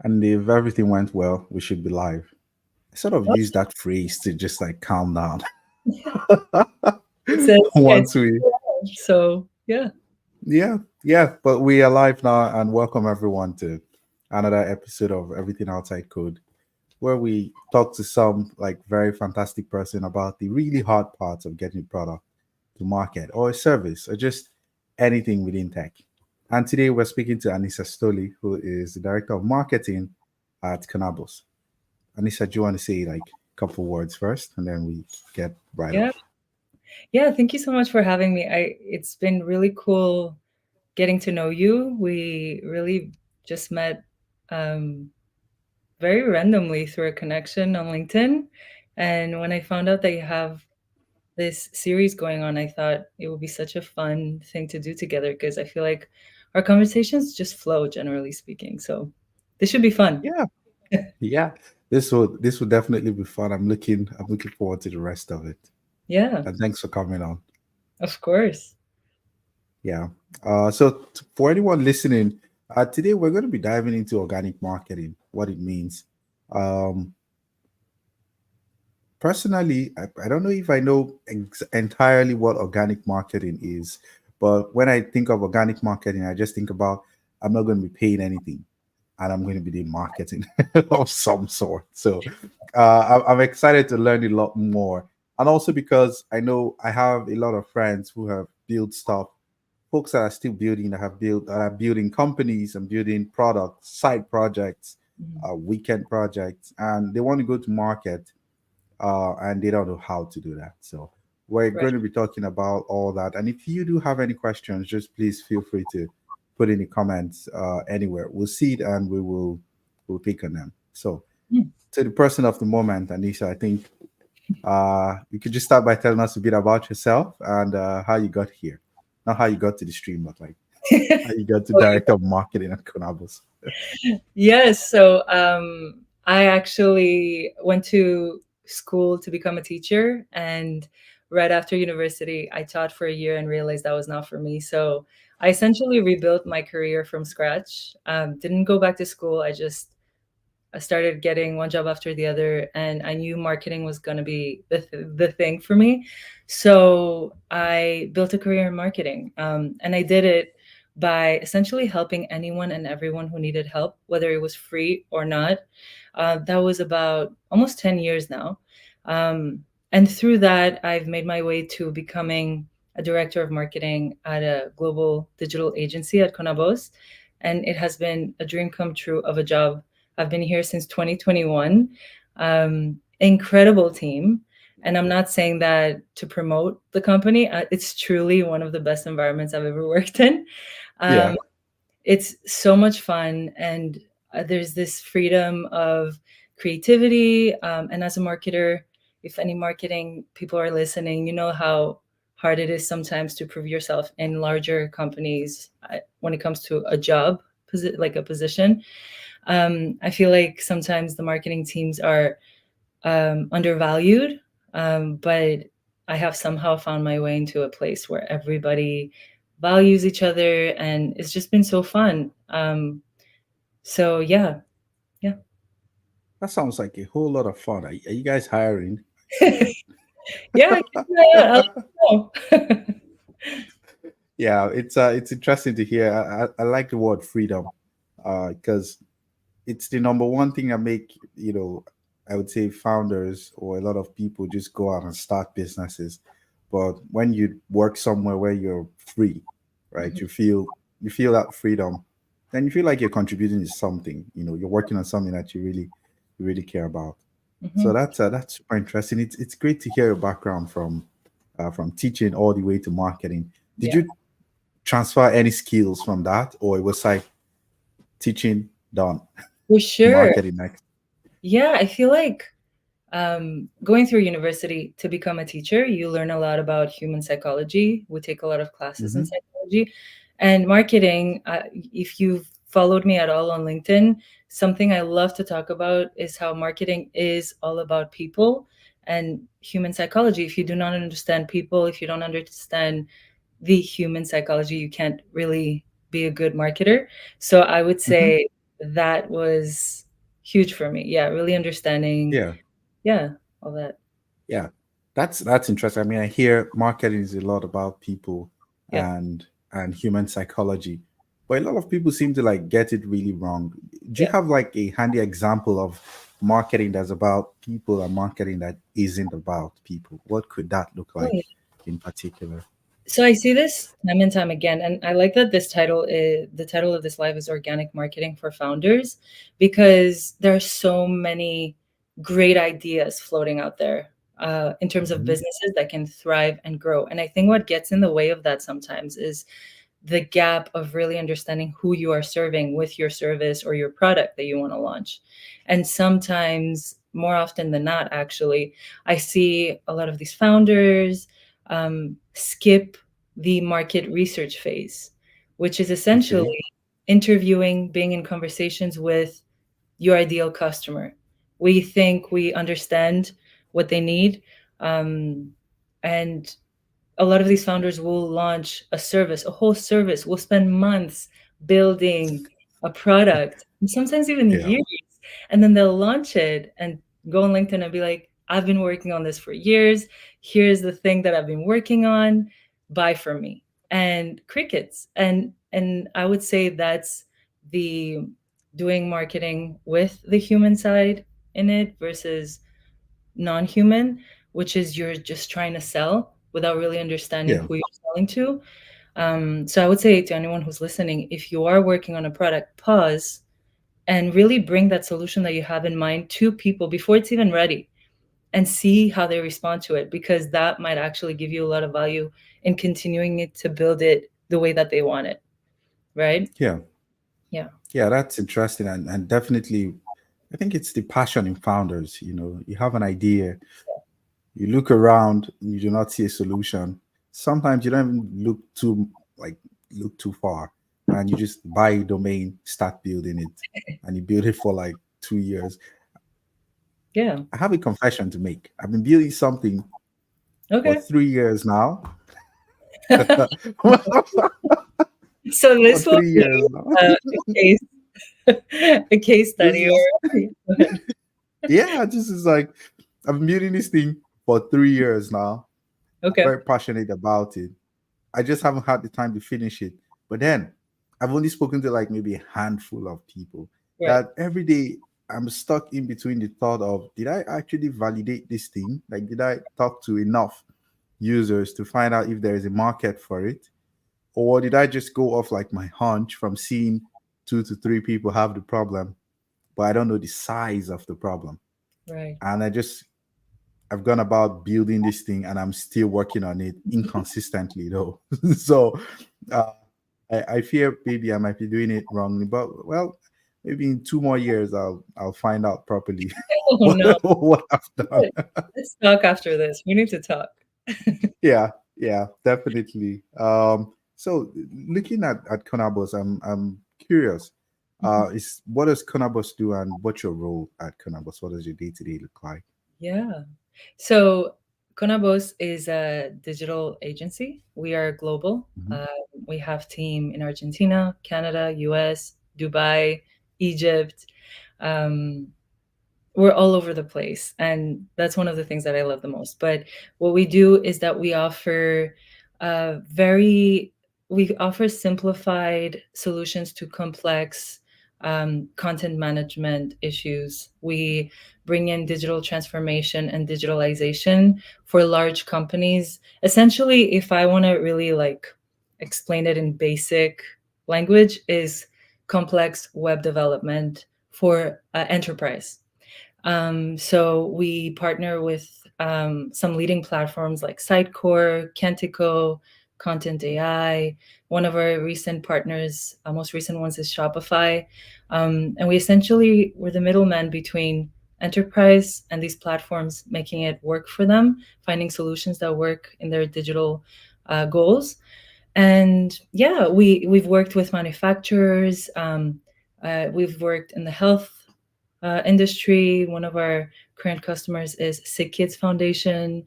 And if everything went well, we should be live. I sort of Oh, use that phrase to just like calm down. it says yeah, Once we, so yeah. yeah, yeah, but we are live now and welcome everyone to another episode of Everything Outside Code, where we talk to some like very fantastic person about the really hard parts of getting a product to market or a service or just anything within tech. And today we're speaking to Anisa Stoli, who is the director of marketing at Konabos. Anissa, do you want to say like a couple words first, and then we get right Yeah. off? Yeah, thank you so much for having me. It's been really cool getting to know you. We really just met um very randomly through a connection on LinkedIn. And when I found out that you have this series going on, I thought it would be such a fun thing to do together because I feel like our conversations just flow, generally speaking. So this should be fun. Yeah, yeah. This will definitely be fun. I'm looking forward to the rest of it. Yeah, And thanks for coming on. of course. Yeah. For anyone listening, today we're going to be diving into organic marketing, what it means. Um, Personally, I don't know if I know entirely what organic marketing is, but when I think of organic marketing, I just think about I'm not going to be paying anything and I'm going to be doing marketing of some sort. So I'm excited to learn a lot more. And also because I know I have a lot of friends who have built stuff, folks that are still building, that are building companies and building products, side projects, Mhm. weekend projects, and they want to go to market and they don't know how to do that. So we're Right. going to be talking about all that. And if you do have any questions, just please feel free to put in the comments anywhere. We'll see it and we'll pick on them. So Mm. to the person of the moment, Anisha, I think you could just start by telling us a bit about yourself and how you got here. Not how you got to the stream, but like how you got to Oh, you director of marketing at Konabos. Yes. So I actually went to school to become a teacher. And right after university, I taught for a year and realized that was not for me. So I essentially rebuilt my career from scratch. Didn't go back to school. I started getting one job after the other, and I knew marketing was going to be the thing for me. So I built a career in marketing, and I did it by essentially helping anyone and everyone who needed help, whether it was free or not. That was about almost 10 years now. Um, and through that, I've made my way to becoming a director of marketing at a global digital agency at Konabos. And it has been a dream come true of a job. I've been here since 2021. Incredible team. And I'm not saying that to promote the company. It's truly one of the best environments I've ever worked in. Yeah, Um, it's so much fun, and there's this freedom of creativity. And as a marketer, if any marketing people are listening, you know how hard it is sometimes to prove yourself in larger companies when it comes to a job, like a position. I feel like sometimes the marketing teams are undervalued, but I have somehow found my way into a place where everybody values each other, and it's just been so fun. So yeah, yeah, that sounds like a whole lot of fun. Are you guys hiring? yeah, yeah. I don't know. Yeah, it's interesting to hear. I like the word freedom, because it's the number one thing that make I would say founders or a lot of people just go out and start businesses. But when you work somewhere where you're free, right? Mhm. You feel that freedom, then you feel like you're contributing to something. You're working on something that you really care about. So Mhm. that's super interesting. It's great to hear your background from teaching all the way to marketing. Did Yeah, you transfer any skills from that, or it was like teaching done, for sure. marketing next? Yeah, I feel like going through university to become a teacher, you learn a lot about human psychology. We take a lot of classes in Hmm. psychology and marketing. If you've followed me at all on LinkedIn, something I love to talk about is how marketing is all about people and human psychology. If you do not understand people, if you don't understand the human psychology, you can't really be a good marketer. So I would Hmm. say that was huge for me. Yeah, really understanding, Yeah. yeah, all that. Yeah, that's interesting. I mean, I hear marketing is a lot about people Yeah, and human psychology, but a lot of people seem to like get it really wrong. Do you yeah. have like a handy example of marketing that's about people and marketing that isn't about people? What could that look Oh, like yeah. in particular? So I see this time and time again, and I like that this title is the title of this live is organic marketing for founders, because there are so many great ideas floating out there in terms of Hmm. businesses that can thrive and grow. And I think what gets in the way of that sometimes is the gap of really understanding who you are serving with your service or your product that you want to launch. And sometimes, more often than not, actually, I see a lot of these founders skip the market research phase, which is Okay. essentially interviewing, being in conversations with your ideal customer. We think we understand what they need. Um, and a lot of these founders will launch a service, a whole service, will spend months building a product, and sometimes even Yeah. years. And then they'll launch it and go on LinkedIn and be like, I've been working on this for years. Here's the thing that I've been working on. Buy from me. And crickets. And I would say that's the doing marketing with the human side in it versus non-human, which is you're just trying to sell without really understanding Yeah. who you're selling to. So I would say to anyone who's listening, if you are working on a product, pause and really bring that solution that you have in mind to people before it's even ready, and see how they respond to it, because that might actually give you a lot of value in continuing it to build it the way that they want it. Right? Yeah. Yeah. Yeah, that's interesting, and definitely I think it's the passion in founders. You know, you have an idea, you look around, you do not see a solution. Sometimes you don't even like look too far, and you just buy a domain, start building it, and you build it for like 2 years. Yeah. I have a confession to make. I've been building something for Okay. 3 years now. For So this will 3 years be now. a case a case This study is or yeah, this is like I've been building this thing for 3 years now. I'm okay. very passionate about it. I just haven't had the time to finish it. But then I've only spoken to like maybe a handful of people Right. that every day I'm stuck in between the thought of did I actually validate this thing? Like, did I talk to enough users to find out if there is a market for it? Or did I just go off like my hunch from seeing 2 to 3 people have the problem, but I don't know the size of the problem? Right. And I've gone about building this thing and I'm still working on it inconsistently though. So uh, I fear maybe I might be doing it wrongly, but well, maybe in 2 more years I'll find out properly Oh what, no. what I've done. Good. Let's talk after this. We need to talk. Yeah, yeah, definitely. So looking at Konabos, I'm curious. Is what does Konabos do and what's your role at Konabos? What does your day-to-day look like? Yeah. So Konabos is a digital agency. We are global. Mhm. We have team in Argentina, Canada, US, Dubai, Egypt. Um, we're all over the place, and that's one of the things that I love the most. But what we do is that very we offer simplified solutions to complex content management issues. We bring in digital transformation and digitalization for large companies. Essentially, if I want to really like explain it in basic language, is complex web development for enterprise. So we partner with some leading platforms like Sitecore, Kentico, Content AI. One of our recent partners, most recent ones, is Shopify. And we essentially were the middleman between enterprise and these platforms, making it work for them, finding solutions that work in their digital goals. And yeah, we've worked with manufacturers. We've worked in the health industry. One of our current customers is Sick Kids Foundation.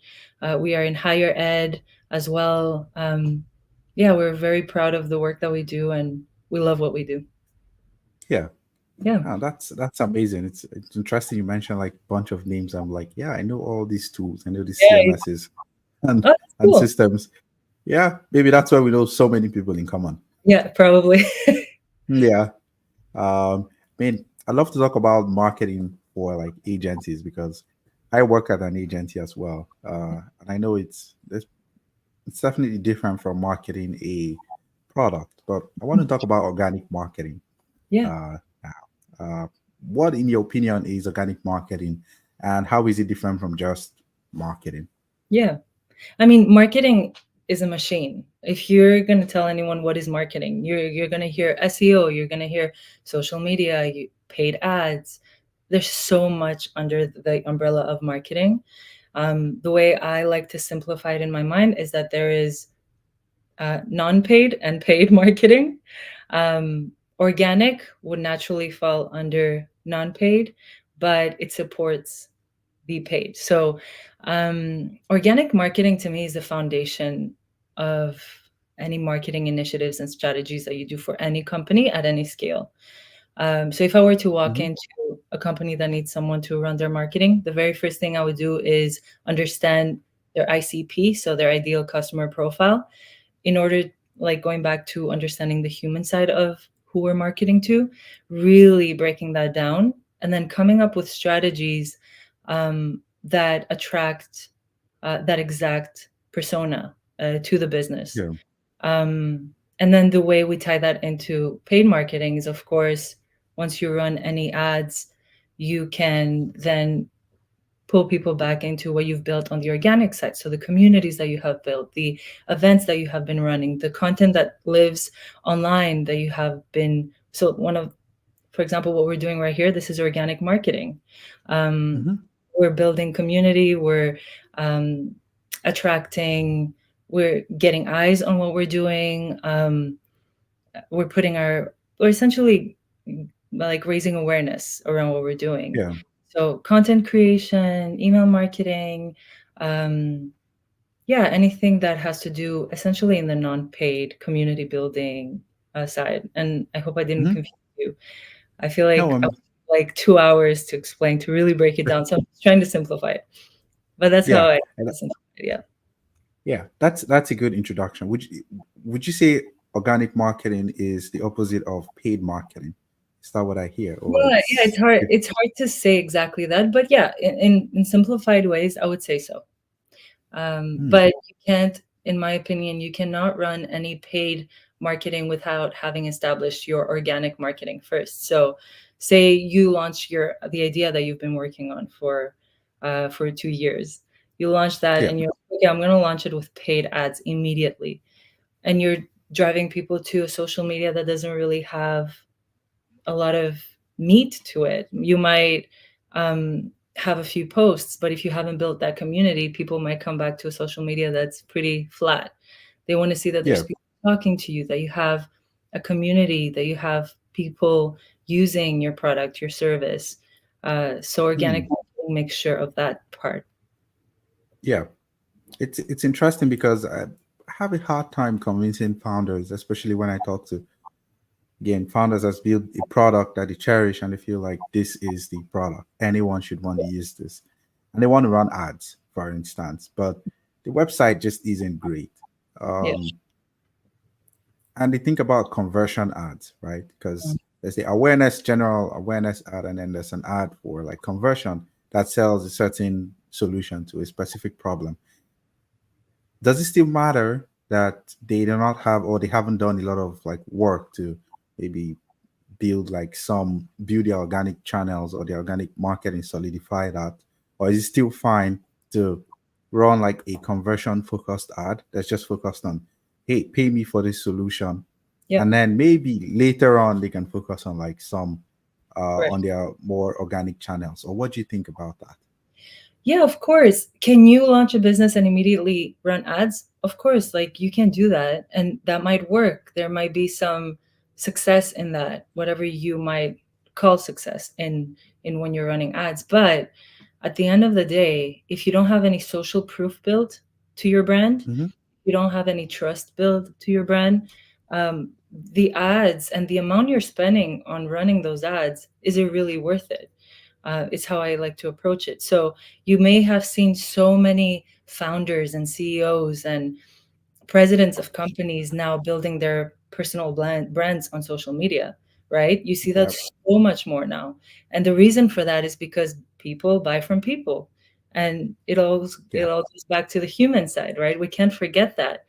We are in higher ed as well. Yeah, we're very proud of the work that we do, and we love what we do. Yeah. Yeah. That's amazing. It's interesting you mentioned like a bunch of names. I'm like, yeah, I know all these tools. I know these Yeah. CMSs and Oh, that's and cool. systems. Yeah, maybe that's why we know so many people in common. Yeah, probably. Yeah. I mean, I love to talk about marketing for like agencies because I work at an agency as well. And I know it's definitely different from marketing a product, but I want to talk about organic marketing. Yeah. Now, what, in your opinion, is organic marketing, and how is it different from just marketing? Yeah. I mean, marketing is a machine. If you're going to tell anyone what is marketing, you're going to hear SEO, you're going to hear social media, paid ads. There's so much under the umbrella of marketing. The way I like to simplify it in my mind is that there is non-paid and paid marketing. Organic would naturally fall under non-paid, but it supports be paid. So, organic marketing to me is the foundation of any marketing initiatives and strategies that you do for any company at any scale. So, if I were to walk Hmm. into a company that needs someone to run their marketing, the very first thing I would do is understand their ICP, so their ideal customer profile, in order, like going back to understanding the human side of who we're marketing to, really breaking that down, and then coming up with strategies that attract that exact persona to the business. Yeah. And then the way we tie that into paid marketing is, of course, once you run any ads, you can then pull people back into what you've built on the organic side. So the communities that you have built, the events that you have been running, the content that lives online that you have been. So one of, for example, what we're doing right here, this is organic marketing. Um, Hmm. we're building community. We're um, attracting. We're getting eyes on what we're doing. We're putting our. We're essentially like raising awareness around what we're doing. Yeah. So content creation, email marketing, um, yeah, anything that has to do essentially in the non-paid community building side. And I hope I didn't Hmm. confuse you. I feel No, like I would like 2 hours to explain, to really break it down. So I'm just trying to simplify it. But that's how yeah, I and listen to it. Yeah. yeah, that's a good introduction. Would you say organic marketing is the opposite of paid marketing? Is that what I hear, or Yeah, it's it's hard. It's hard to say exactly that, but yeah, in simplified ways, I would say so. Hmm. But you can't, in my opinion, you cannot run any paid marketing without having established your organic marketing first. So, say you launch your the idea that you've been working on for 2 years. You launch that, Yeah, and you're okay. I'm going to launch it with paid ads immediately, and you're driving people to a social media that doesn't really have a lot of meat to it. You might have a few posts, but if you haven't built that community, people might come back to a social media that's pretty flat. They want to see that yeah. there's people talking to you, that you have a community, that you have people using your product, your service. So organic Hmm. marketing makes sure of that part. Yeah. It's interesting because I have a hard time convincing founders, especially when I talk to, again, founders that's built a product that they cherish and they feel like this is the product. Anyone should want to use this. And they want to run ads, for instance, but the website just isn't great. Yeah. Um, and they think about conversion ads, right? Mm. Because there's the awareness, general awareness ad, and then there's an ad for like conversion that sells a certain solution to a specific problem. Does it still matter that they do not have, or they haven't done a lot of like work to maybe build the organic channels or the organic marketing, solidify that? Or is it still fine to run like a conversion focused ad that's just focused on, hey, pay me for this solution, Yeah. and then maybe later on they can focus on like some Right. on their more organic channels? Or what do you think about that? Yeah, of course. Can you launch a business and immediately run ads? Of course, like you can do that and that might work. There might be some success in that, whatever you might call success in when you're running ads. But at the end of the day, if you don't have any social proof built to your brand, Hmm. you don't have any trust built to your brand, the ads and the amount you're spending on running those ads, is it really worth it? It's how I like to approach it. So you may have seen so many founders and CEOs and presidents of companies now building their personal brands on social media, right? You see that Yeah. so much more now. And the reason for that is because people buy from people. And it Yeah. all goes back to the human side, right? We can't forget that.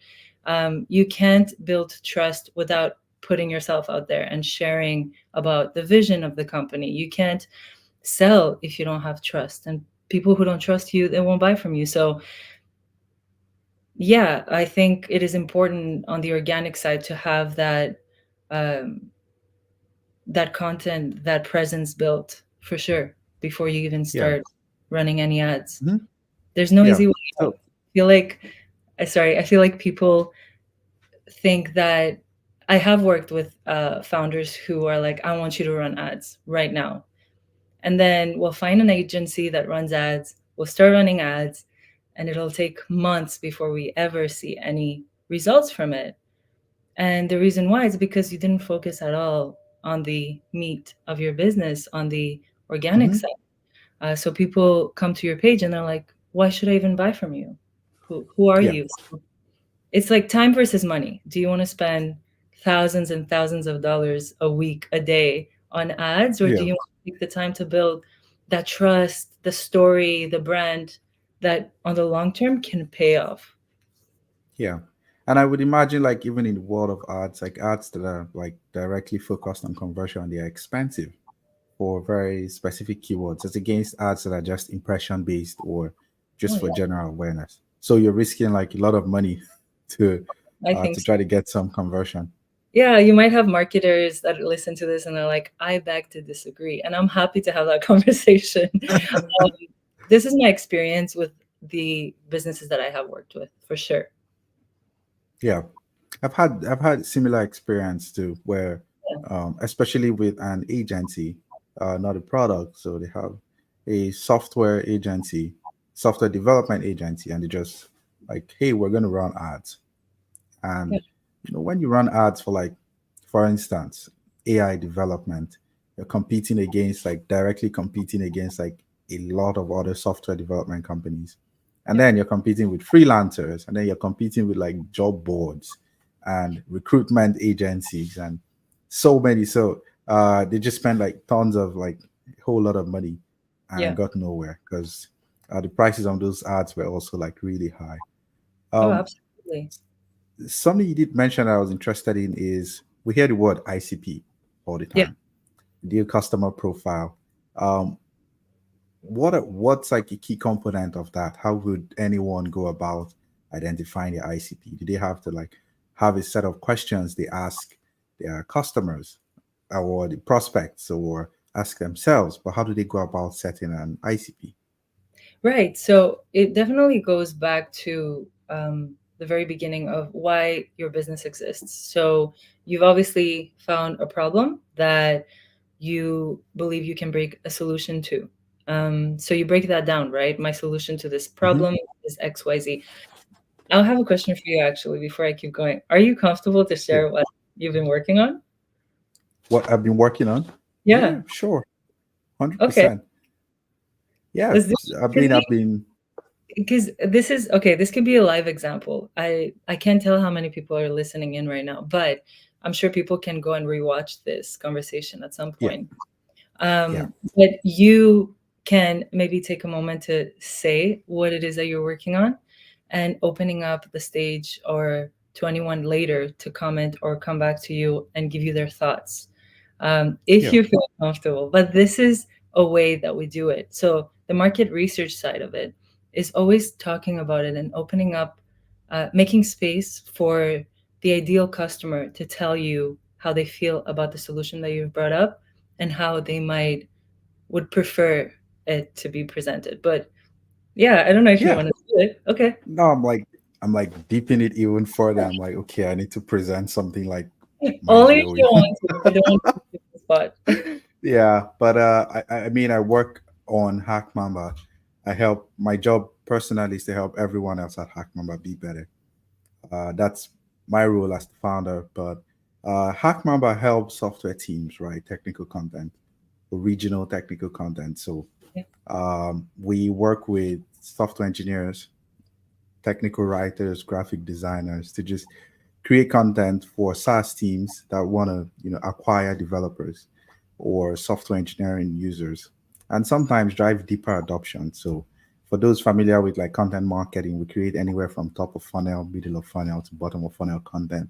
You can't build trust without putting yourself out there and sharing about the vision of the company. You can't sell if you don't have trust. And people who don't trust you, they won't buy from you. So yeah, I think it is important on the organic side to have um, that content, that presence built for sure before you even Yeah. start running any ads. Mhm. There's no Yeah. easy way out. So, I feel like people think that I have worked with founders who are like, I want you to run ads right now. And then we'll find an agency that runs ads, we'll start running ads, and it'll take months before we ever see any results from it. And the reason why is because you didn't focus at all on the meat of your business, on the organic mhm. side. So people come to your page and they're like, why should I even buy from you? Who are Yeah. you? So it's like time versus money. Do you want to spend thousands and thousands of dollars a week, a day on ads, or do Yeah. you want to take the time to build that trust, the story, the brand that on the long term can pay off? Yeah. And I would imagine, like, even in the world of ads, like ads that are like directly focused on conversion, they are expensive for very specific keywords as against ads that are just impression based or Oh just for yeah, general awareness. So you're risking like a lot of money to I think to so. try to get some conversion. Yeah, you might have marketers that listen to this and they're like, I beg to disagree. And I'm happy to have that conversation. This is my experience with the businesses that I have worked with, for sure. Yeah. I've had similar experience too, where Yeah. especially with an agency, not a product. So they have a software agency, software development agency, and they just like, hey, we're going to run ads. Yeah. And when you run ads for like, for instance, AI development, you're competing against like directly competing against like a lot of other software development companies. And Yeah. then you're competing with freelancers, and then you're competing with like job boards and recruitment agencies and so many. So they just spend like tons of like a whole lot of money and Yeah. got nowhere because the prices on those ads were also like really high. Oh, Um, absolutely. Something you did mention I was interested in is we hear the word ICP all the Yeah. time, deal customer profile. Um, what's like a key component of that? How would anyone go about identifying the ICP? Do they have to like have a set of questions they ask their customers or the prospects or ask themselves? But how do they go about setting an ICP? Right. So it definitely goes back to the very beginning of why your business exists. So you've obviously found a problem that you believe you can break a solution to. So you break that down, right? My solution to this Hmm. problem is XYZ. I'll have a question for you actually before I keep going. Are you comfortable to Yeah. share what you've been working on? What I've been working on? Yeah. Yeah, sure. Okay. 100%. Yeah. Let's do I mean, I've been, because this is okay, this could be a live example. I can't tell how many people are listening in right now, but I'm sure people can go and rewatch this conversation at some yeah, point. yeah, But you can maybe take a moment to say what it is that you're working on and opening up the stage or to anyone later to comment or come back to you and give you their thoughts, if yeah, you feel comfortable. But this is a way that we do it. So the market research side of it is always talking about it and opening up, making space for the ideal customer to tell you how they feel about the solution that you've brought up and how they might would prefer it to be presented. But yeah, I don't know if you yeah. want to do it. Okay. No, I'm like deeping it even further. I'm like, okay, I need to present something like mind Only if you blowing. want to. I don't want to put you on the spot. Yeah, but I mean, I work on Hack Mamba. I help. My job personally is to help everyone else at Hack Mamba be better. That's my role as the founder. But Hackmamba helps software teams write technical content, original technical content. So Yeah. we work with software engineers, technical writers, graphic designers to just create content for SaaS teams that want to, acquire developers or software engineering users, and sometimes drive deeper adoption. So for those familiar with like content marketing, we create anywhere from top of funnel, middle of funnel to bottom of funnel content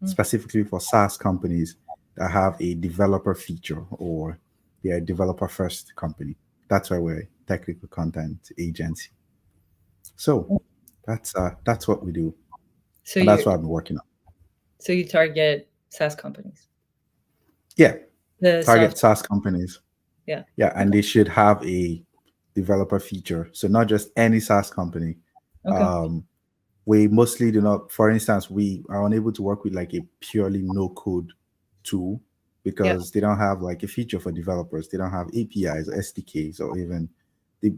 Mm. specifically for SaaS companies that have a developer feature or they're a developer first company. That's why we're a technical content agency. So that's what we do, So and that's you what I've been working on. so you target SaaS companies, Yeah, the target soft. SaaS companies. Yeah. Yeah, and Okay. they should have a developer feature. So not just any SaaS company. Okay. Um, we mostly do not. For instance, we are unable to work with like a purely no code tool Yeah. because they don't have like a feature for developers. They don't have APIs or SDKs or even the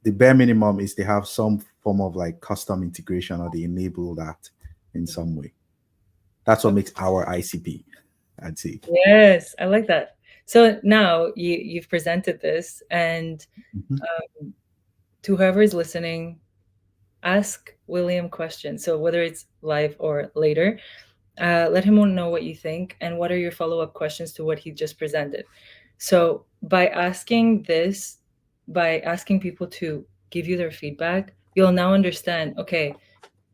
the bare minimum is they have some form of like custom integration or they enable that in some way. That's what Okay. makes our ICP, I'd say. Yes, I like that. So now you've presented this, and Mhm. to whoever is listening, ask William questions. So whether it's live or later, let him know what you think and what are your follow-up questions to what he just presented. So by asking people to give you their feedback, you'll now understand, okay,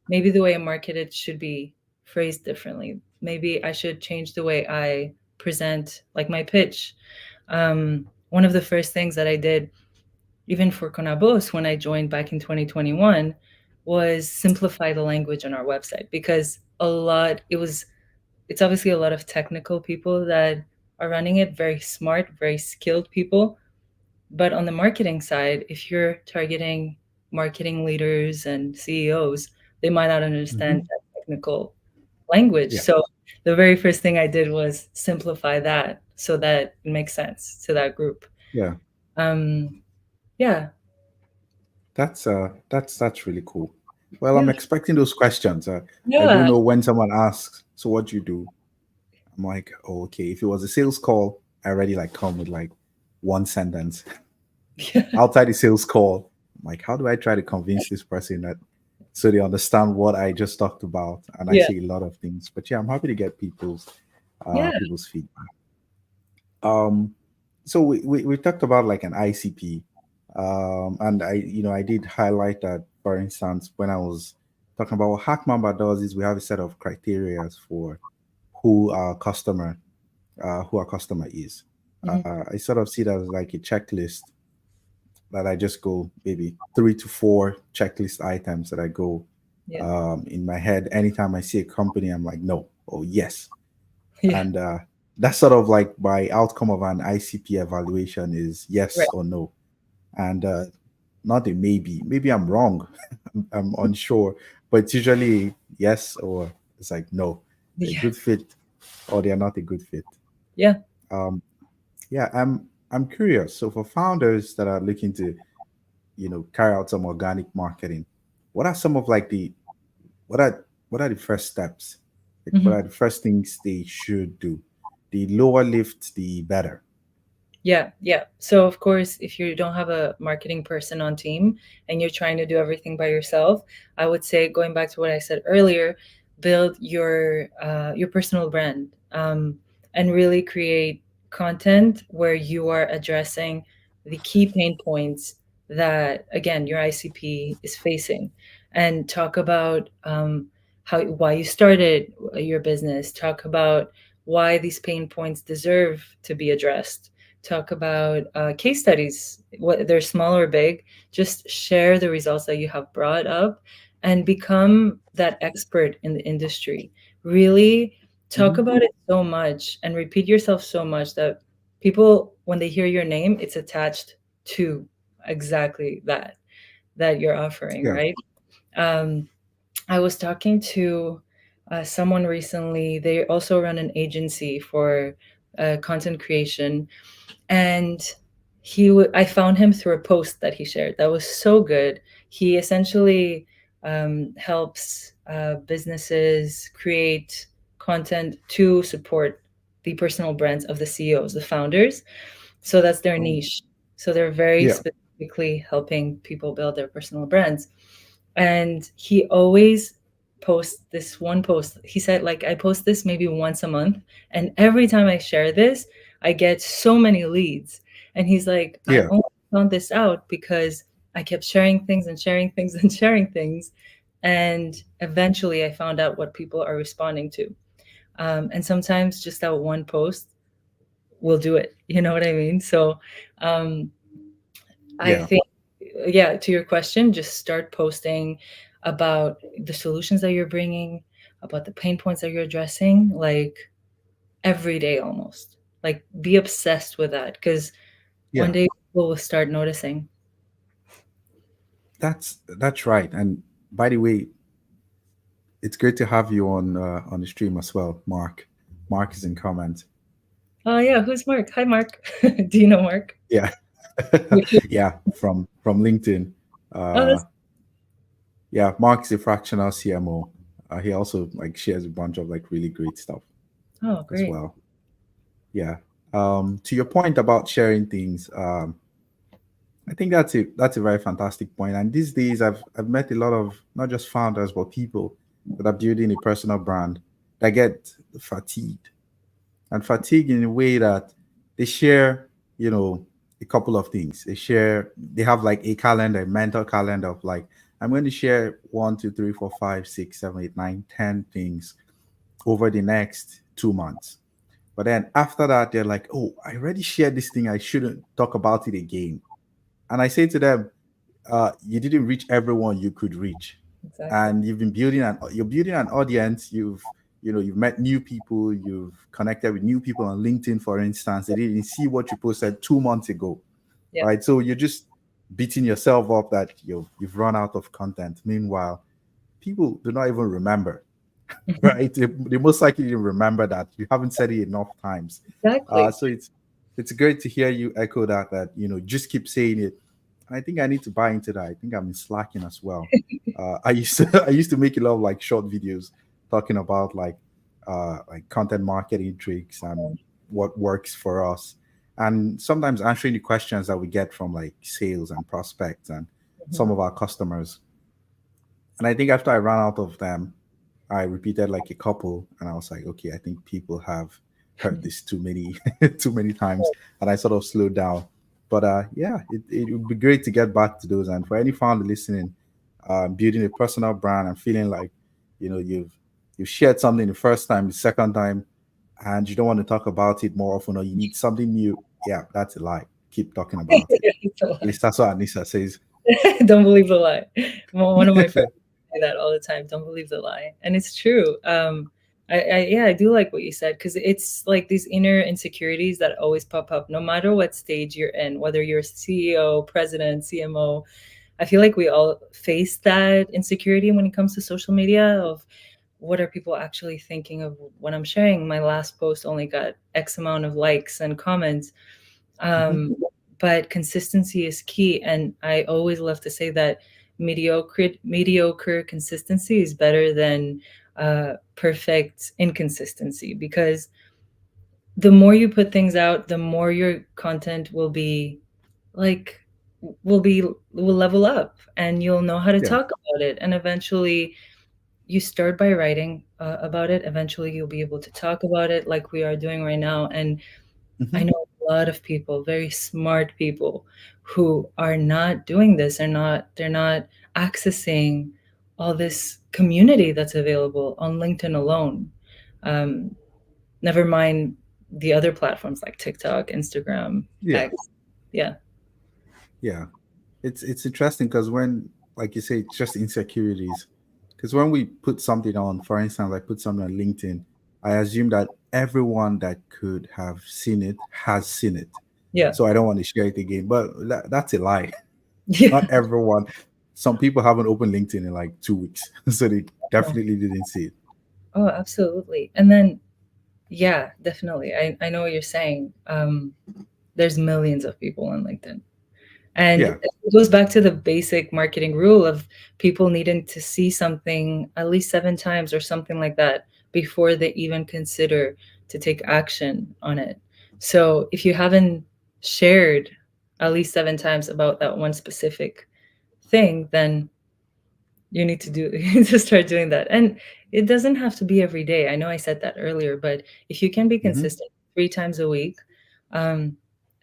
maybe the way I market it should be phrased differently. Maybe I should change the way I present, like my pitch. One of the first things that I did, even for Konabos, when I joined back in 2021, was simplify the language on our website because it's obviously a lot of technical people that are running it, very smart, very skilled people. But on the marketing side, if you're targeting marketing leaders and CEOs, they might not understand Mhm. that technical language. Yeah, So the very first thing I did was simplify that so that it makes sense to that group. yeah. Um, yeah, That's really cool. Well, I'm yeah, expecting those questions. I do yeah, know when someone asks, "So what do you do?" I'm like, oh, okay. If it was a sales call, I already like come with like one sentence. yeah, Outside the sales call, I'm like, how do I try to convince this person that so they understand what I just talked about? And I yeah, say a lot of things. But yeah, I'm happy to get yeah. people's feedback. Um, so we talked about like an ICP, and I did highlight that for instance when I was talking about what Hackmamba does is we have a set of criteria for who our customer is. Hmm. I sort of see that as like a checklist that I just go maybe 3 to 4 checklist items that I go Yeah, in my head anytime I see a company. I'm like no, oh yes, yeah, and that's sort of like my outcome of an ICP evaluation is right. yes or no, and not a maybe. Maybe I'm wrong. I'm unsure, but it's usually yes or it's like no, a Yeah, good fit or they are not a good fit. yeah. Um, yeah, I'm curious. So for founders that are looking to, carry out some organic marketing, what are some of like the what are the first steps? Like what Mhm. are the first things they should do? The lower lift, the better. Yeah, yeah. So of course, if you don't have a marketing person on team and you're trying to do everything by yourself, I would say going back to what I said earlier, build your personal brand, and really create content where you are addressing the key pain points that again your ICP is facing, and talk about how why you started your business. Talk about why these pain points deserve to be addressed. Talk about case studies, whether they're small or big. Just share the results that you have brought up and become that expert in the industry. Really talk Mhm. about it so much and repeat yourself so much that people, when they hear your name, it's attached to exactly that you're offering, Yeah. right? Um, I was talking to someone recently. They also run an agency for content creation, and I found him through a post that he shared that was so good. He essentially helps businesses create content to support the personal brands of the CEOs, the founders. So that's their Oh, niche. So they're very yeah, specifically helping people build their personal brands. And he always posts this one post. He said, like, I post this maybe once a month. And every time I share this, I get so many leads. And he's like, I yeah, only found this out because I kept sharing things and sharing things and sharing things. And eventually I found out what people are responding to. And sometimes just that one post will do it. You know what I mean? So um, I yeah. think, yeah, to your question, just start posting about the solutions that you're bringing, about the pain points that you're addressing, like every day almost. Like be obsessed with that because one Yeah, day people will start noticing. that's right. And by the way, it's great to have you on the stream as well, Mark. Mark is in comment. Oh, yeah. Who's Mark? Hi, Mark. Do you know Mark? Yeah, Which- yeah, from LinkedIn. Oh, Uh, that's, yeah, Mark is a fractional CMO. He also like shares a bunch of like really great stuff oh, as great. well. Yeah. To your point about sharing things, I think that's a very fantastic point. And these days, I've met a lot of not just founders but people that are building a personal brand that get fatigued and fatigue in a way that they share, you know, a couple of things. They have like a calendar, a mental calendar of like, I'm going to share 1, 2, 3, 4, 5, 6, 7, 8, 9, 10 things over the next 2 months. But then after that, they're like, oh, I already shared this thing. I shouldn't talk about it again. And I say to them, you didn't reach everyone you could reach, Exactly. and you're building an audience. You've met new people, you've connected with new people on LinkedIn, for instance. They didn't see what you posted 2 months ago, Yeah. right? So you're just beating yourself up that you've run out of content. Meanwhile, people do not even remember, right? They most likely didn't remember that you haven't said it enough times. Exactly. So it's great to hear you echo that just keep saying it. And I think I need to buy into that. I think I'm slacking as well. I used to I used to make a lot of like short videos talking about like content marketing tricks and what works for us, and sometimes answering the questions that we get from like sales and prospects and Mhm. some of our customers. And I think after I ran out of them, I repeated like a couple, and I was like, okay, I think people have heard this too many, too many times, and I sort of slowed down. But yeah, it would be great to get back to those. And for any founder listening, building a personal brand and feeling like, you've shared something the first time, the second time, and you don't want to talk about it more often, or you need something new. Yeah, that's a lie. Keep talking about it. It's a At lie. least that's what Anissa says. Don't believe the lie. One of my friends say that all the time. Don't believe the lie, and it's true. Yeah, I do like what you said because it's like these inner insecurities that always pop up, no matter what stage you're in, whether you're CEO, president, CMO. I feel like we all face that insecurity when it comes to social media of what are people actually thinking of what I'm sharing. My last post only got X amount of likes and comments, Mhm. but consistency is key. And I always love to say that mediocre consistency is better than perfect inconsistency because the more you put things out, the more your content will be like will level up and you'll know how to Yeah. talk about it. And eventually you start by writing about it. Eventually you'll be able to talk about it like we are doing right now. And I Mhm. know a lot of people, very smart people, who are not doing this. They're not accessing all this community that's available on LinkedIn alone. Um, Never mind the other platforms like TikTok, Instagram, Yeah. X. Yeah, Yeah. It's interesting because when, like you say, it's just insecurities. Because when we put something on, for instance, I put something on LinkedIn, I assume that everyone that could have seen it has seen it. yeah, So I don't want to share it again. But that's a lie. yeah. Not everyone. Some people haven't opened LinkedIn in like 2 weeks, so they Oh, definitely didn't see it. oh, absolutely. And then, yeah, definitely. I know what you're saying. There's millions of people on LinkedIn. And Yeah. it goes back to the basic marketing rule of people needing to see something at least 7 times or something like that before they even consider to take action on it. So if you haven't shared at least 7 times about that one specific thing, then you need to do you need to start doing that. And it doesn't have to be every day. I know I said that earlier, but if you can be Mm-hmm. consistent 3 times a week, um,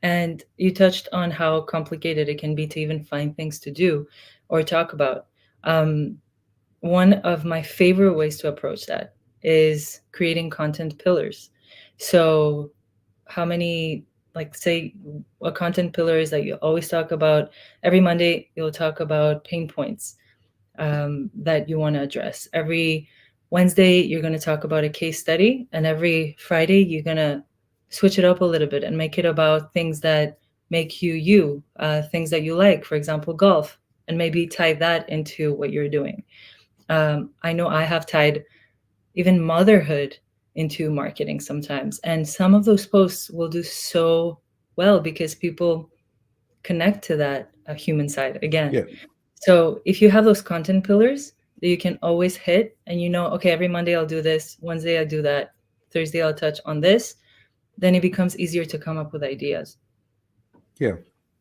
and you touched on how complicated it can be to even find things to do or talk about. um, One of my favorite ways to approach that is creating content pillars. So how many, like, say a content pillar is that you always talk about. Every Monday you'll talk about pain points that you want to address. Every Wednesday, you're going to talk about a case study. And every Friday, you're going to switch it up a little bit and make it about things that make you you, things that you like, for example, golf, and maybe tie that into what you're doing. I know I have tied even motherhood into marketing sometimes. And some of those posts will do so well because people connect to that human side again. Yeah. So if you have those content pillars that you can always hit, and you know, okay, every Monday I'll do this, Wednesday I do that, Thursday I'll touch on this, then it becomes easier to come up with ideas. Yeah.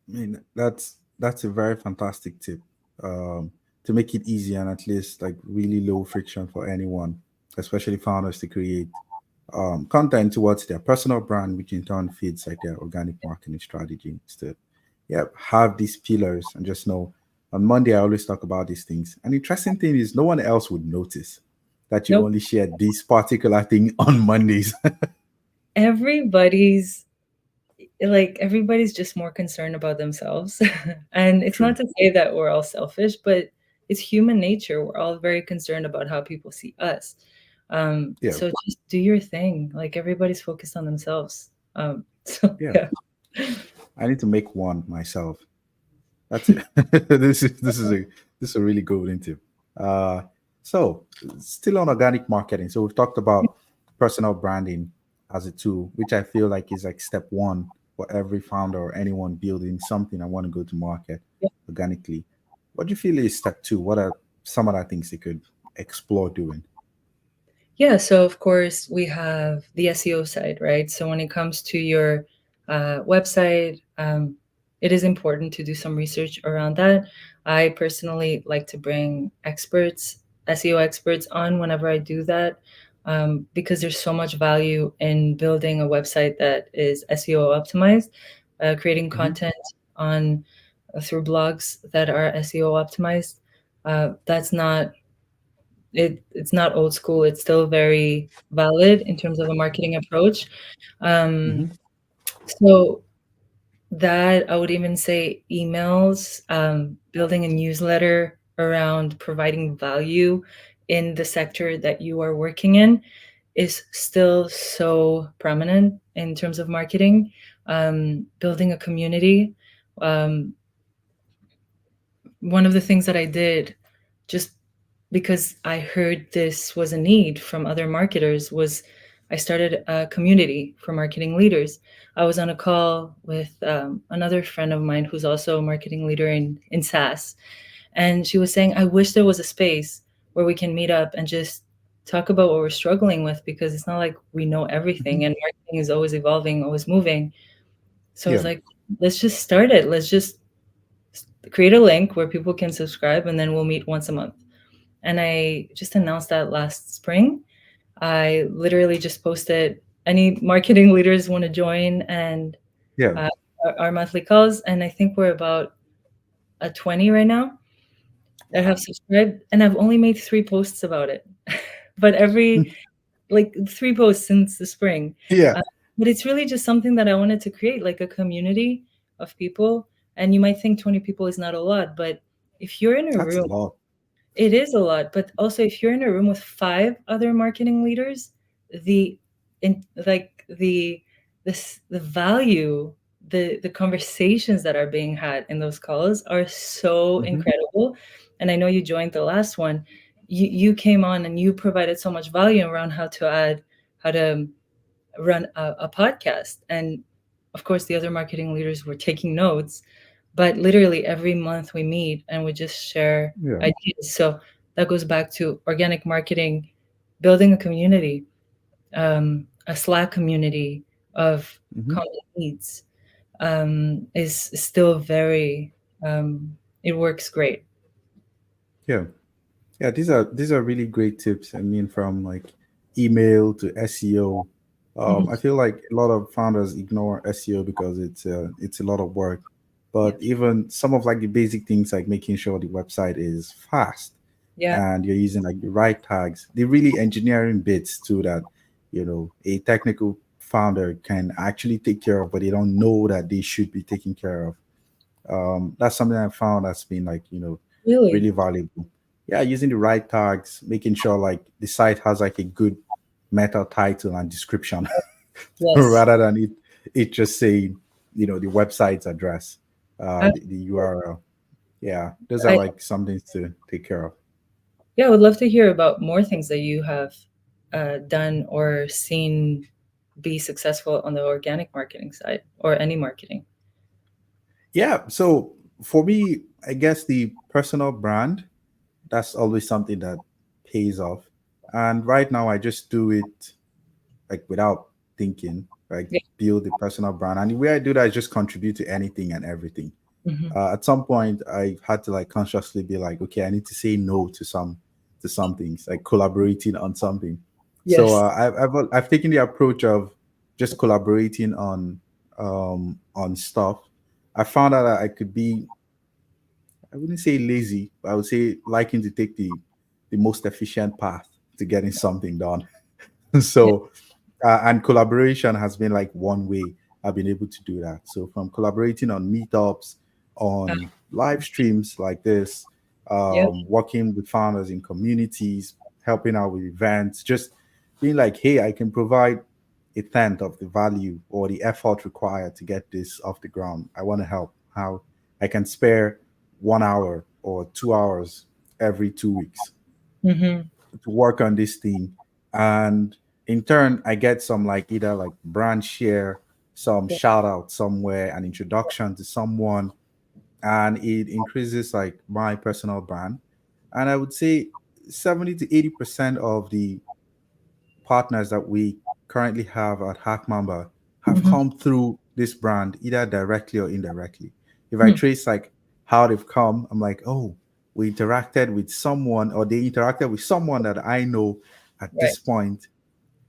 I mean, that's a very fantastic tip. Um, to make it easy and at least like really low friction for anyone, especially founders, to create content towards their personal brand, which in turn feeds like their organic marketing strategy. Is to, yeah, have these pillars and just know on Monday I always talk about these things. And the interesting thing is no one else would notice that you Nope. only share this particular thing on Mondays. Everybody's everybody's just more concerned about themselves. And it's True. not to say that we're all selfish, but it's human nature. We're all very concerned about how people see us. Yeah. So just do your thing. Like everybody's focused on themselves. So Yeah. yeah. I need to make one myself. That's it. This is a really golden tip. Uh, so still on organic marketing. So we've talked about personal branding as a tool, which I feel like is like step one for every founder or anyone building something and want to go to market organically. What do you feel is step two? What are some other things they could explore doing? Yeah, so of course we have the SEO side, right? So when it comes to your website, it is important to do some research around that. I personally like to bring experts, SEO experts, on whenever I do that, because there's so much value in building a website that is SEO optimized, creating Hmm. content on through blogs that are SEO optimized. That's not it's not old school. It's still very valid in terms of a marketing approach. Hmm. So that I would even say emails, building a newsletter around providing value in the sector that you are working in is still so prominent in terms of marketing. Building a community. Um, One of the things that I did, just because I heard this was a need from other marketers, was I started a community for marketing leaders. I was on a call with another friend of mine who's also a marketing leader in SaaS. And she was saying, I wish there was a space where we can meet up and just talk about what we're struggling with, because it's not like we know Hmm. everything, and marketing is always evolving, always moving. So I Yeah. was like, let's just start it. Let's just create a link where people can subscribe, and then we'll meet once a month. And I just announced that last spring. I literally just posted, any marketing leaders want to join, and Yeah. uh, our monthly calls. And I think we're about at 20 right now that have Wow. subscribed, and I've only made 3 posts about it. But every, like, 3 posts since the spring. Yeah. Uh, but it's really just something that I wanted to create, like a community of people. And you might think 20 people is not a lot, but if you're in a That's a room, lot. it is a lot. But also, if you're in a room with 5 other marketing leaders, the in like the value, the conversations that are being had in those calls are so Hmm. incredible. And I know you joined the last one. You came on and you provided so much value around how to run a podcast. And of course, the other marketing leaders were taking notes. But literally every month we meet and we just share Yeah. ideas. So that goes back to organic marketing. building a community, a Slack community of Hmm. common needs, is still very, it works great. Yeah. Yeah, these are really great tips. I mean, from like email to SEO. Mhm. I feel like a lot of founders ignore SEO because it's a lot of work. But Yeah. even some of like the basic things like making sure the website is fast Yeah. and you're using like the right tags, the really engineering bits too that a technical founder can actually take care of, but they don't know that they should be taking care of. That's something I found that's been like Really. really valuable. Yeah, using the right tags, making sure like the site has like a good meta title and description Yes. rather than it just saying the website's address, the URL. Yeah, those are I, like some things to take care of. yeah, I would love to hear about more things that you have done or seen be successful on the organic marketing side or any marketing. Yeah, so for me, I guess the personal brand, that's always something that pays off. And right now I just do it like without thinking, like Yeah. build the personal brand. And the way I do that is just contribute to anything and everything. Hmm. At some point, I had to like consciously be like, okay, I need to say no to some things, like collaborating on something. So Yes. I've taken the approach of just collaborating on stuff. I found out that I could be, I wouldn't say lazy, but I would say liking to take the most efficient path to getting something done. Yeah. So and collaboration has been like one way I've been able to do that. So from collaborating on meetups, Uh, on live streams like this, yeah. working with founders in communities, helping out with events, just being like, hey, I can provide a tenth of the value or the effort required to get this off the ground. I want to help. How I can spare 1 hour or 2 hours every 2 weeks Hmm. to work on this thing, and in turn I get some like either like brand share, some Yeah. shout out somewhere, an introduction to someone, and it increases like my personal brand. And I would say 70 to 80% of the partners that we currently have at Hackmamba have Hmm. come through this brand either directly or indirectly. If I trace like how they've come, I'm like, oh, we interacted with someone or they interacted with someone that I know at Right. this point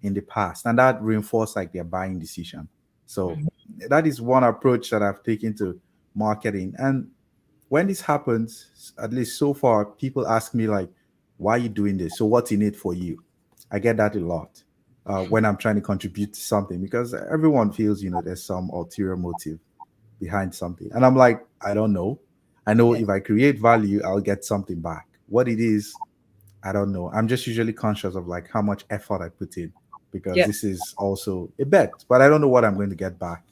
in the past. And that reinforced like their buying decision. So Mhm. that is one approach that I've taken to marketing. And when this happens, at least so far, people ask me like, "Why are you doing this? So what's in it for you?" I get that a lot when I'm trying to contribute to something because everyone feels there's some ulterior motive behind something, and I'm like, I don't know. I know Yeah. if I create value, I'll get something back. What it is, I don't know. I'm just usually conscious of like how much effort I put in because Yeah. this is also a bet, but I don't know what I'm going to get back.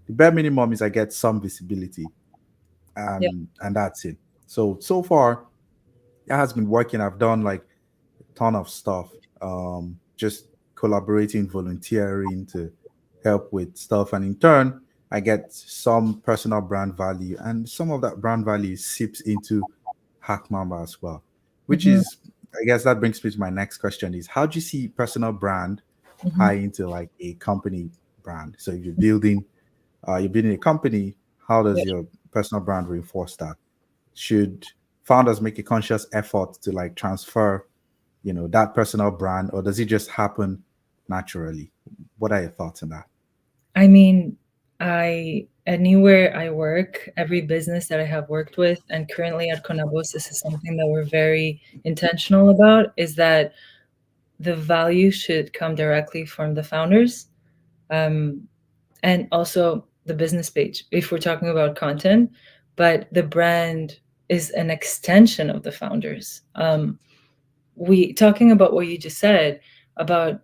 The bare minimum is I get some visibility, Yeah. and that's it. So far it has been working. I've done like a ton of stuff, just collaborating, volunteering to help with stuff, and in turn I get some personal brand value, and some of that brand value seeps into Hack Mamba as well, which Hmm. is, I guess that brings me to my next question: is how do you see personal brand Hmm. tie into like a company brand? So if you're building a company, how does Yeah. your personal brand reinforce that? Should founders make a conscious effort to like transfer that personal brand, or does it just happen naturally? What are your thoughts on that? I mean, I anywhere I work, every business that I have worked with, and currently at Konabos, this is something that we're very intentional about, is that the value should come directly from the founders, um, and also the business page, if we're talking about content, but the brand is an extension of the founders. We talking about what you just said about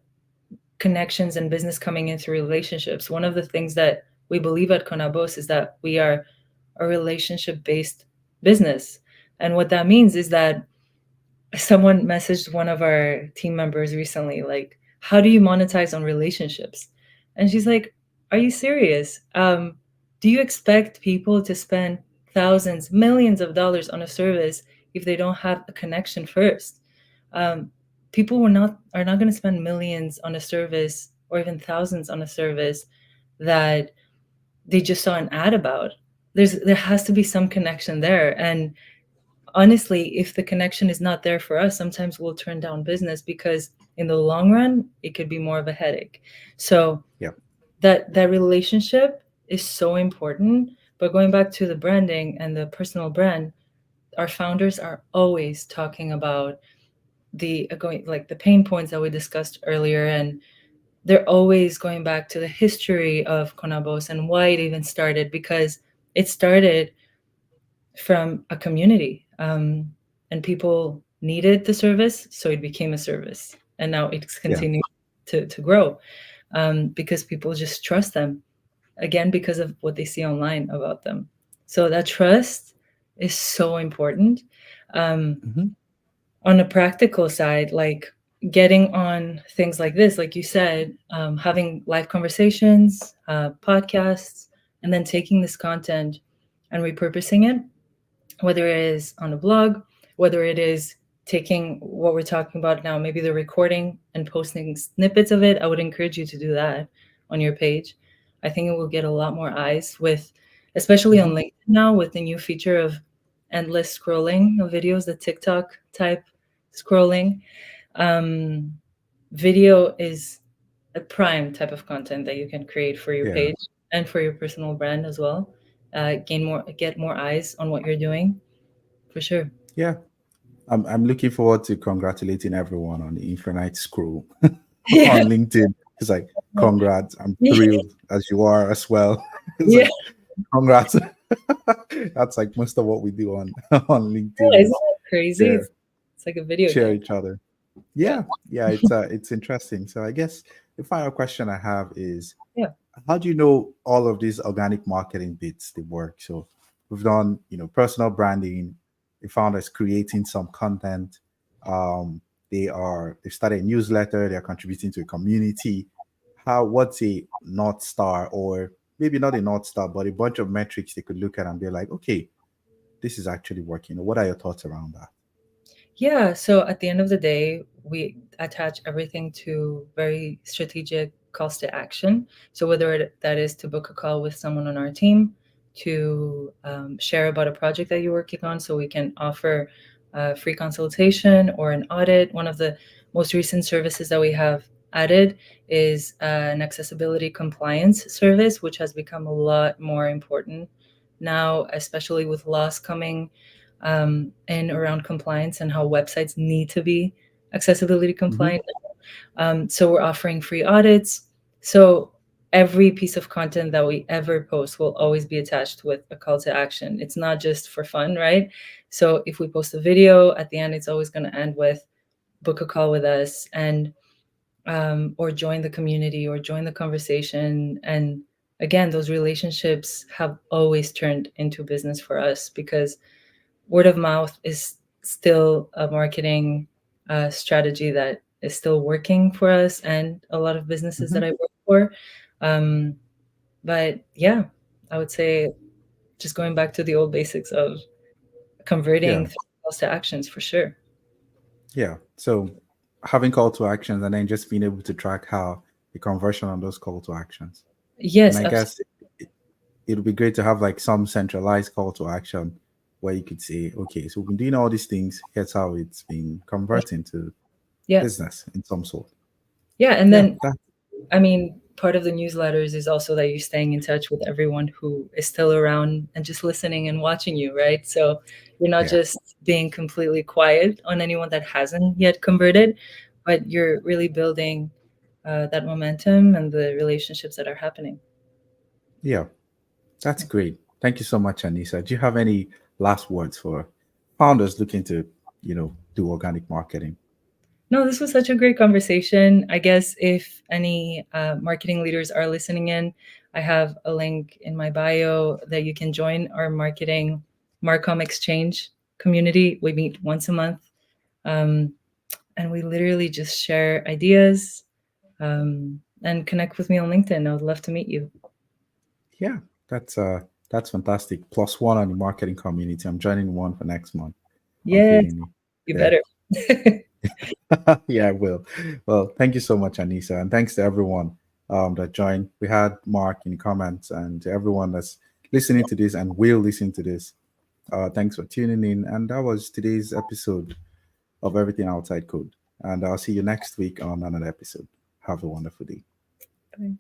connections and business coming in through relationships. One of the things that we believe at Konabos is that we are a relationship based business. And what that means is that someone messaged one of our team members recently, like, how do you monetize on relationships? And she's like, are you serious? Do you expect people to spend thousands, millions of dollars on a service if they don't have a connection first? Um, people are not going to spend millions on a service or even thousands on a service that they just saw an ad about. There has to be some connection there. And honestly, if the connection is not there for us, sometimes we'll turn down business because in the long run, it could be more of a headache. So Yeah. that relationship is so important. But going back to the branding and the personal brand, our founders are always talking about the going like the pain points that we discussed earlier, and they're always going back to the history of Konabos and why it even started, because it started from a community, and people needed the service, so it became a service, and now it's Yeah. continuing to grow, because people just trust them again because of what they see online about them. So that trust is so important. Um, Hmm. on a practical side, like getting on things like this, like you said, having live conversations, podcasts, and then taking this content and repurposing it, whether it is on a blog, whether it is taking what we're talking about now, maybe the recording and posting snippets of it. I would encourage you to do that on your page. I think it will get a lot more eyes with, especially on Hmm. LinkedIn now with the new feature of endless scrolling of videos, the TikTok type scrolling. Um, Video is a prime type of content that you can create for your Yeah. page and for your personal brand as well. Get more eyes on what you're doing, for sure. Yeah. I'm looking forward to congratulating everyone on the Infinite Scroll Yeah. on LinkedIn. It's like, congrats. I'm thrilled as you are as well. It's Yeah. like, congrats. That's like most of what we do on on LinkedIn Isn't is that crazy? share It's like a video share game. each other. Yeah. Yeah, yeah, it's interesting. So I guess the final question I have is, Yeah. how do you know all of these organic marketing bits they work? So we've done, personal branding. The founders creating some content. Um, they've started a newsletter. They're contributing to a community. What's a North Star, or maybe not a North Star, but a bunch of metrics they could look at and be like, okay, this is actually working. What are your thoughts around that? Yeah, so at the end of the day, we attach everything to very strategic calls to action. So whether that is to book a call with someone on our team, to share about a project that you're working on, so we can offer a free consultation or an audit. One of the most recent services that we have added is an accessibility compliance service, which has become a lot more important now, especially with laws coming and around compliance and how websites need to be accessibility Hmm. compliant. So we're offering free audits. So every piece of content that we ever post will always be attached with a call to action. It's not just for fun, right? So if we post a video at the end, it's always going to end with book a call with us, and or join the community or join the conversation. And again, those relationships have always turned into business for us because word of mouth is still a marketing strategy that is still working for us and a lot of businesses Hmm. that I work for. Um, but yeah, I would say just going back to the old basics of Yeah. converting calls to actions for sure. Yeah. So having call to actions and then just being able to track how the conversion on those call to actions. And Yes, I absolutely. guess it would be great to have like some centralized call to action where you could say, okay, so we've been doing all these things. Here's how it's been converting to Yeah. business in some sort. Yeah. And Yeah. then I mean, part of the newsletters is also that you're staying in touch with everyone who is still around and just listening and watching you, right? So you're not Yeah. just being completely quiet on anyone that hasn't yet converted, but you're really building that momentum and the relationships that are happening. Yeah. That's great. Thank you so much, Anisa. Do you have any last words for founders looking to, do organic marketing? No, this was such a great conversation. I guess if any marketing leaders are listening in, I have a link in my bio that you can join our marketing Marcom Exchange community. We meet once a month, um, and we literally just share ideas, and connect with me on LinkedIn. I would love to meet you. Yeah. That's fantastic. Plus one on the marketing community. I'm joining one for next month. I'm Yes, feeling you you there. better. Yeah, I will. Well, thank you so much, Anisa, and thanks to everyone that joined. We had Mark in comments, and to everyone that's listening to this and will listen to this. Thanks for tuning in, and that was today's episode of Everything Outside Code. And I'll see you next week on another episode. Have a wonderful day. Bye.